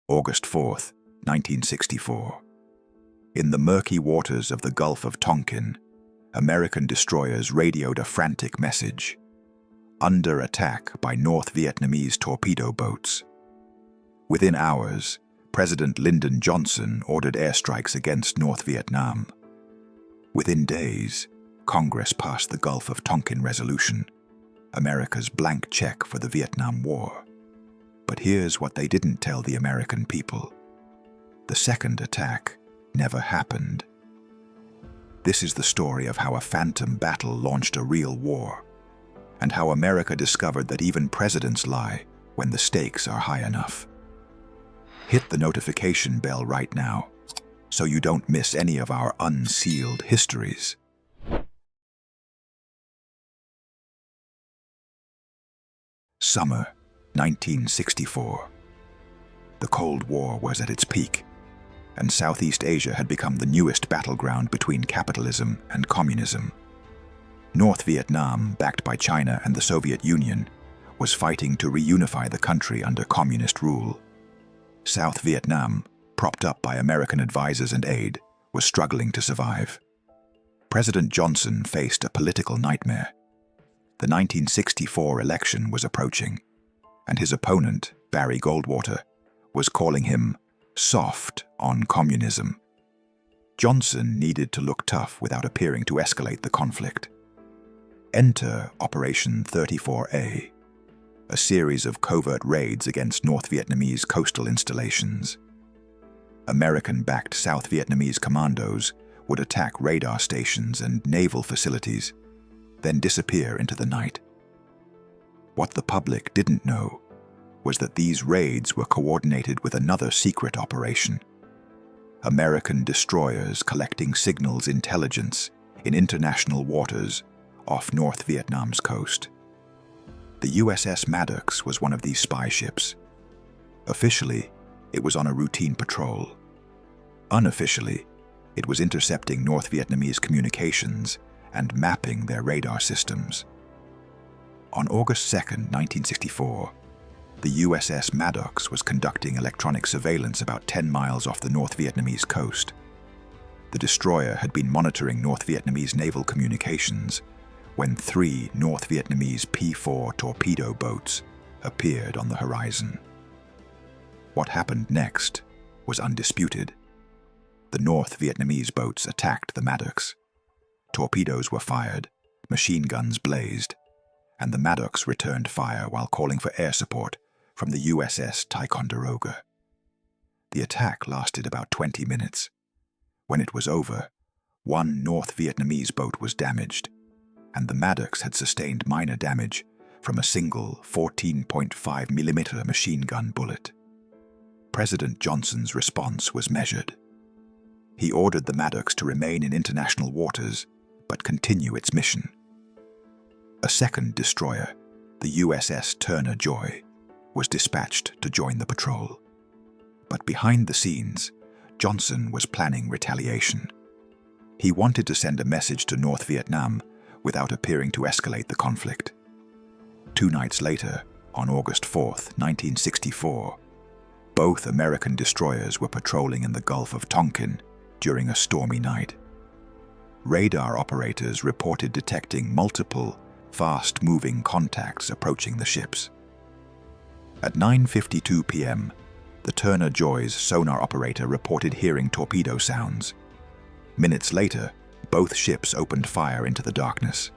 August 4th, 1964. In the murky waters of the Gulf of Tonkin, American destroyers radioed a frantic message: under attack by North Vietnamese torpedo boats. Within hours, President Lyndon Johnson ordered airstrikes against North Vietnam. Within days, Congress passed the Gulf of Tonkin Resolution, America's blank check for the Vietnam War. But here's what they didn't tell the American people: the second attack never happened. This is the story of how a phantom battle launched a real war, and how America discovered that even presidents lie when the stakes are high enough. Hit the notification bell right now, so you don't miss any of our unsealed histories. Summer 1964. The Cold War was at its peak, and Southeast Asia had become the newest battleground between capitalism and communism. North Vietnam, backed by China and the Soviet Union, was fighting to reunify the country under communist rule. South Vietnam, propped up by American advisors and aid, was struggling to survive. President Johnson faced a political nightmare. The 1964 election was approaching, and his opponent, Barry Goldwater, was calling him soft on communism. Johnson needed to look tough without appearing to escalate the conflict. Enter Operation 34A, a series of covert raids against North Vietnamese coastal installations. American-backed South Vietnamese commandos would attack radar stations and naval facilities, then disappear into the night. What the public didn't know was that these raids were coordinated with another secret operation: American destroyers collecting signals intelligence in international waters off North Vietnam's coast. The USS Maddox was one of these spy ships. Officially, it was on a routine patrol. Unofficially, it was intercepting North Vietnamese communications and mapping their radar systems. On August 2nd, 1964, the USS Maddox was conducting electronic surveillance about 10 miles off the North Vietnamese coast. The destroyer had been monitoring North Vietnamese naval communications when 3 North Vietnamese P-4 torpedo boats appeared on the horizon. What happened next was undisputed. The North Vietnamese boats attacked the Maddox. Torpedoes were fired, machine guns blazed, and the Maddox returned fire while calling for air support from the USS Ticonderoga. The attack lasted about 20 minutes. When it was over, 1 North Vietnamese boat was damaged, and the Maddox had sustained minor damage from a single 14.5mm machine gun bullet. President Johnson's response was measured. He ordered the Maddox to remain in international waters but continue its mission. A second destroyer, the USS Turner Joy, was dispatched to join the patrol. But behind the scenes, Johnson was planning retaliation. He wanted to send a message to North Vietnam without appearing to escalate the conflict. 2 nights later, on August 4th, 1964, both American destroyers were patrolling in the Gulf of Tonkin during a stormy night. Radar operators reported detecting multiple, fast-moving contacts approaching the ships. At 9:52 p.m., the Turner Joy's sonar operator reported hearing torpedo sounds. Minutes later, both ships opened fire into the darkness.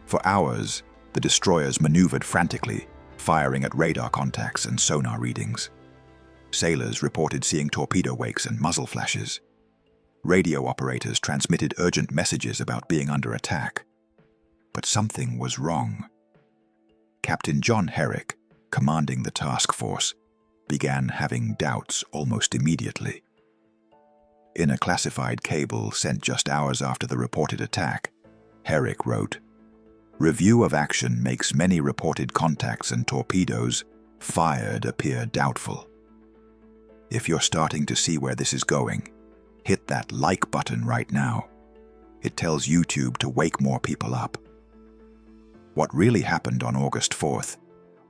For hours, the destroyers maneuvered frantically, firing at radar contacts and sonar readings. Sailors reported seeing torpedo wakes and muzzle flashes. Radio operators transmitted urgent messages about being under attack. But something was wrong. Captain John Herrick, commanding the task force, began having doubts almost immediately. In a classified cable sent just hours after the reported attack, Herrick wrote, "Review of action makes many reported contacts and torpedoes fired appear doubtful." If you're starting to see where this is going, hit that like button right now. It tells YouTube to wake more people up. What really happened on August 4th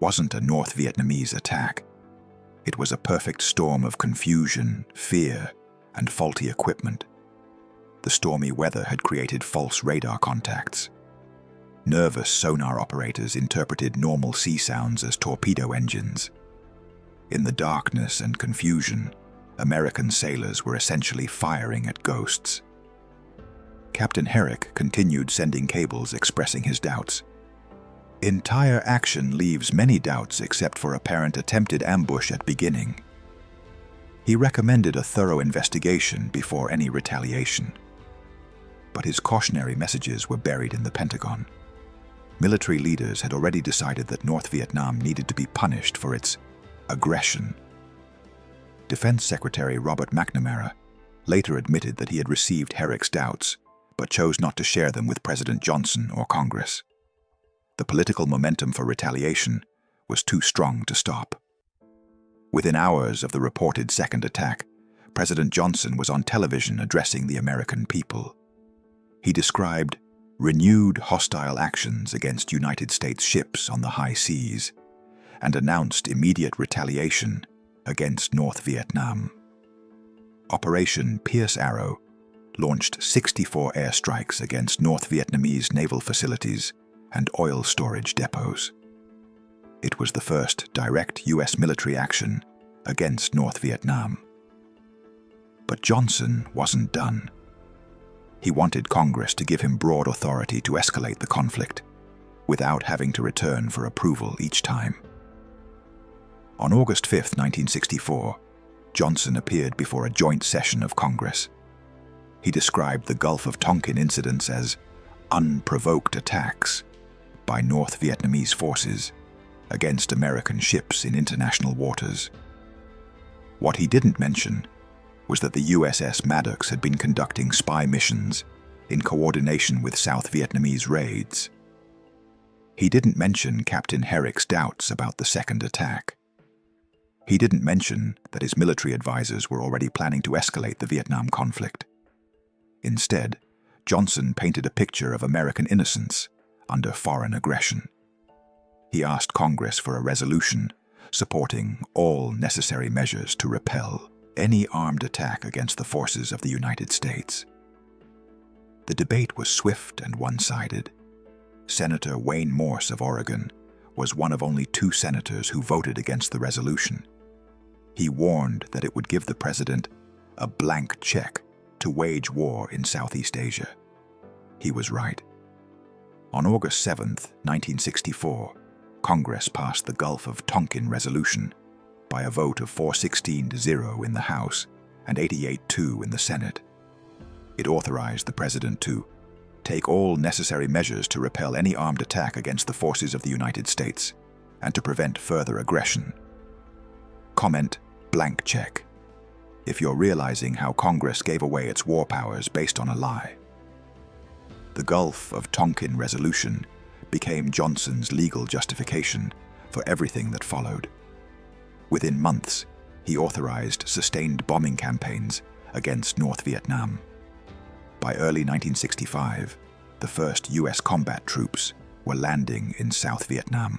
wasn't a North Vietnamese attack. It was a perfect storm of confusion, fear, and faulty equipment. The stormy weather had created false radar contacts. Nervous sonar operators interpreted normal sea sounds as torpedo engines. In the darkness and confusion, American sailors were essentially firing at ghosts. Captain Herrick continued sending cables expressing his doubts. Entire action leaves many doubts except for apparent attempted ambush at beginning. He recommended a thorough investigation before any retaliation. But his cautionary messages were buried in the Pentagon. Military leaders had already decided that North Vietnam needed to be punished for its aggression. Defense Secretary Robert McNamara later admitted that he had received Herrick's doubts, but chose not to share them with President Johnson or Congress. The political momentum for retaliation was too strong to stop. Within hours of the reported second attack, President Johnson was on television addressing the American people. He described renewed hostile actions against United States ships on the high seas and announced immediate retaliation against North Vietnam. Operation Pierce Arrow launched 64 airstrikes against North Vietnamese naval facilities and oil storage depots. It was the first direct U.S. military action against North Vietnam. But Johnson wasn't done. He wanted Congress to give him broad authority to escalate the conflict, without having to return for approval each time. On August 5, 1964, Johnson appeared before a joint session of Congress. He described the Gulf of Tonkin incidents as unprovoked attacks by North Vietnamese forces against American ships in international waters. What he didn't mention was that the USS Maddox had been conducting spy missions in coordination with South Vietnamese raids. He didn't mention Captain Herrick's doubts about the second attack. He didn't mention that his military advisors were already planning to escalate the Vietnam conflict. Instead, Johnson painted a picture of American innocence under foreign aggression. He asked Congress for a resolution supporting all necessary measures to repel any armed attack against the forces of the United States. The debate was swift and one-sided. Senator Wayne Morse of Oregon was one of only 2 senators who voted against the resolution. He warned that it would give the president a blank check to wage war in Southeast Asia. He was right. On August 7, 1964, Congress passed the Gulf of Tonkin Resolution by a vote of 416-0 in the House and 88-2 in the Senate. It authorized the president to take all necessary measures to repel any armed attack against the forces of the United States and to prevent further aggression. Comment, blank check, if you're realizing how Congress gave away its war powers based on a lie. The Gulf of Tonkin Resolution became Johnson's legal justification for everything that followed. Within months, he authorized sustained bombing campaigns against North Vietnam. By early 1965, the first U.S. combat troops were landing in South Vietnam.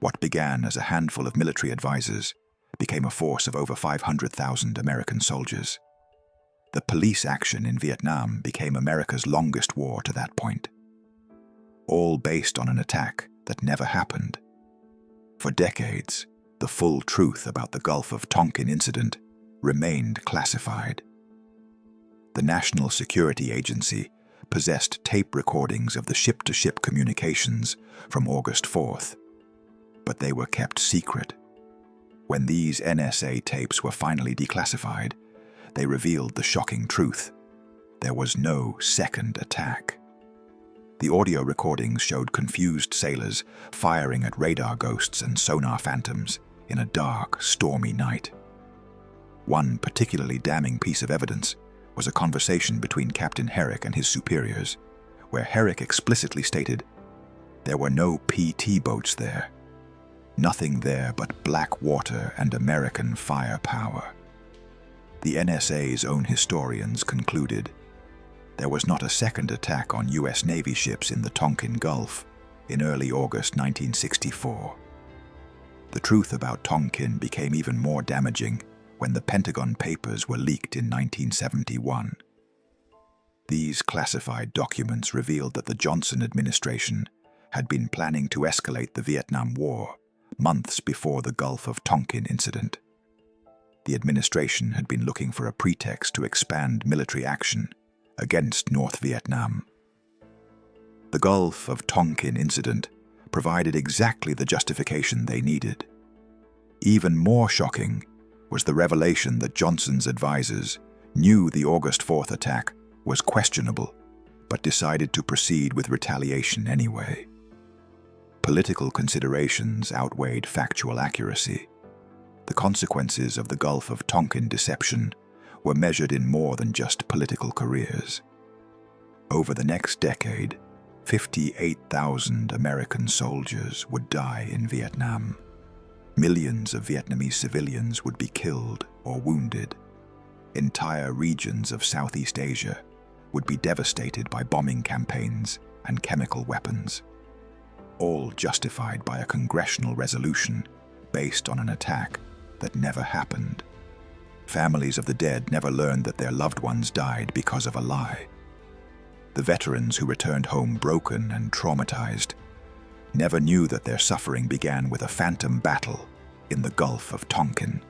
What began as a handful of military advisors became a force of over 500,000 American soldiers. The police action in Vietnam became America's longest war to that point. All based on an attack that never happened. For decades, the full truth about the Gulf of Tonkin incident remained classified. The National Security Agency possessed tape recordings of the ship-to-ship communications from August 4th, but they were kept secret. When these NSA tapes were finally declassified, they revealed the shocking truth. There was no second attack. The audio recordings showed confused sailors firing at radar ghosts and sonar phantoms in a dark, stormy night. One particularly damning piece of evidence was a conversation between Captain Herrick and his superiors, where Herrick explicitly stated, "There were no PT boats there. Nothing there but black water and American firepower." The NSA's own historians concluded there was not a second attack on U.S. Navy ships in the Tonkin Gulf in early August 1964. The truth about Tonkin became even more damaging when the Pentagon Papers were leaked in 1971. These classified documents revealed that the Johnson administration had been planning to escalate the Vietnam War months before the Gulf of Tonkin incident. The administration had been looking for a pretext to expand military action against North Vietnam. The Gulf of Tonkin incident provided exactly the justification they needed. Even more shocking was the revelation that Johnson's advisors knew the August 4th attack was questionable, but decided to proceed with retaliation anyway. Political considerations outweighed factual accuracy. The consequences of the Gulf of Tonkin deception were measured in more than just political careers. Over the next decade, 58,000 American soldiers would die in Vietnam. Millions of Vietnamese civilians would be killed or wounded. Entire regions of Southeast Asia would be devastated by bombing campaigns and chemical weapons, all justified by a congressional resolution based on an attack that never happened. Families of the dead never learned that their loved ones died because of a lie. The veterans who returned home broken and traumatized never knew that their suffering began with a phantom battle in the Gulf of Tonkin.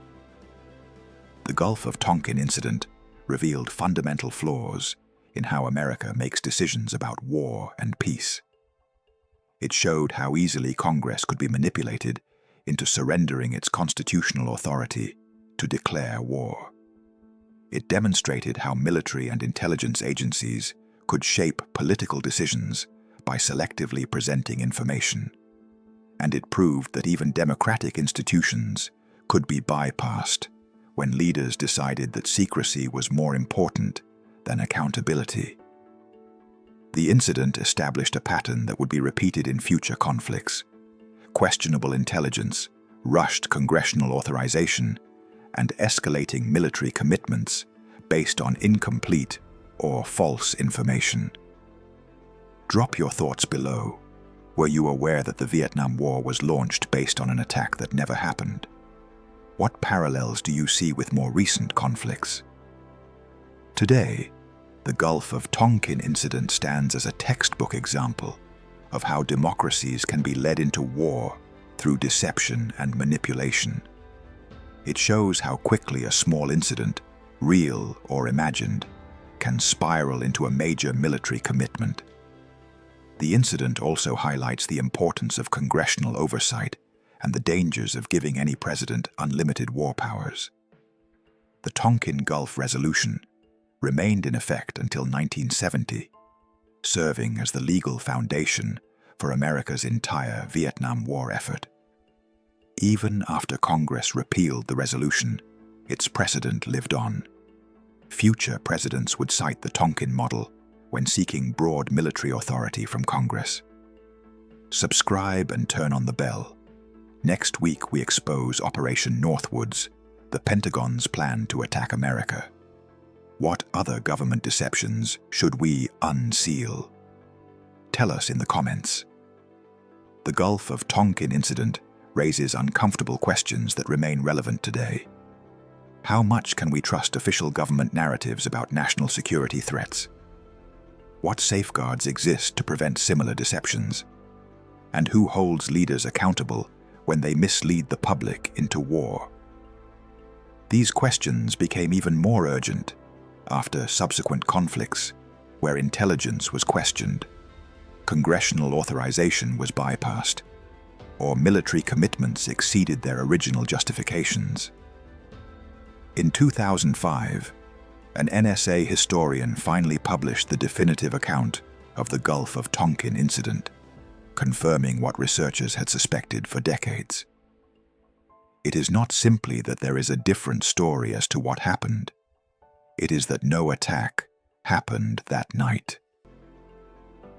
The Gulf of Tonkin incident revealed fundamental flaws in how America makes decisions about war and peace. It showed how easily Congress could be manipulated into surrendering its constitutional authority to declare war. It demonstrated how military and intelligence agencies could shape political decisions by selectively presenting information. And it proved that even democratic institutions could be bypassed when leaders decided that secrecy was more important than accountability. The incident established a pattern that would be repeated in future conflicts: questionable intelligence, rushed congressional authorization, and escalating military commitments based on incomplete or false information. Drop your thoughts below. Were you aware that the Vietnam War was launched based on an attack that never happened? What parallels do you see with more recent conflicts? Today, the Gulf of Tonkin incident stands as a textbook example of how democracies can be led into war through deception and manipulation. It shows how quickly a small incident, real or imagined, can spiral into a major military commitment. The incident also highlights the importance of congressional oversight and the dangers of giving any president unlimited war powers. The Tonkin Gulf Resolution remained in effect until 1970, serving as the legal foundation for America's entire Vietnam War effort. Even after Congress repealed the resolution, its precedent lived on. Future presidents would cite the Tonkin model when seeking broad military authority from Congress. Subscribe and turn on the bell. Next week we expose Operation Northwoods, the Pentagon's plan to attack America. What other government deceptions should we unseal? Tell us in the comments. The Gulf of Tonkin incident raises uncomfortable questions that remain relevant today. How much can we trust official government narratives about national security threats? What safeguards exist to prevent similar deceptions? And who holds leaders accountable when they mislead the public into war? These questions became even more urgent after subsequent conflicts where intelligence was questioned, congressional authorization was bypassed, or military commitments exceeded their original justifications. In 2005, an NSA historian finally published the definitive account of the Gulf of Tonkin incident, confirming what researchers had suspected for decades. It is not simply that there is a different story as to what happened. It is that no attack happened that night.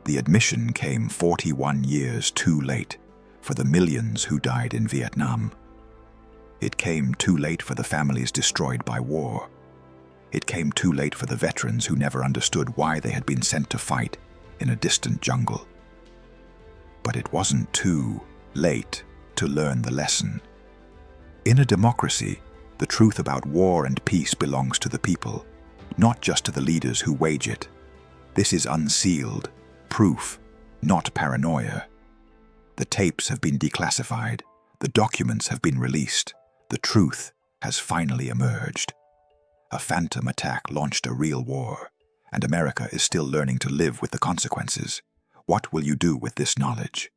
The admission came 41 years too late for the millions who died in Vietnam. It came too late for the families destroyed by war. It came too late for the veterans who never understood why they had been sent to fight in a distant jungle. But it wasn't too late to learn the lesson. In a democracy, the truth about war and peace belongs to the people, not just to the leaders who wage it. This is unsealed proof, not paranoia. The tapes have been declassified. The documents have been released. The truth has finally emerged. A phantom attack launched a real war, and America is still learning to live with the consequences. What will you do with this knowledge?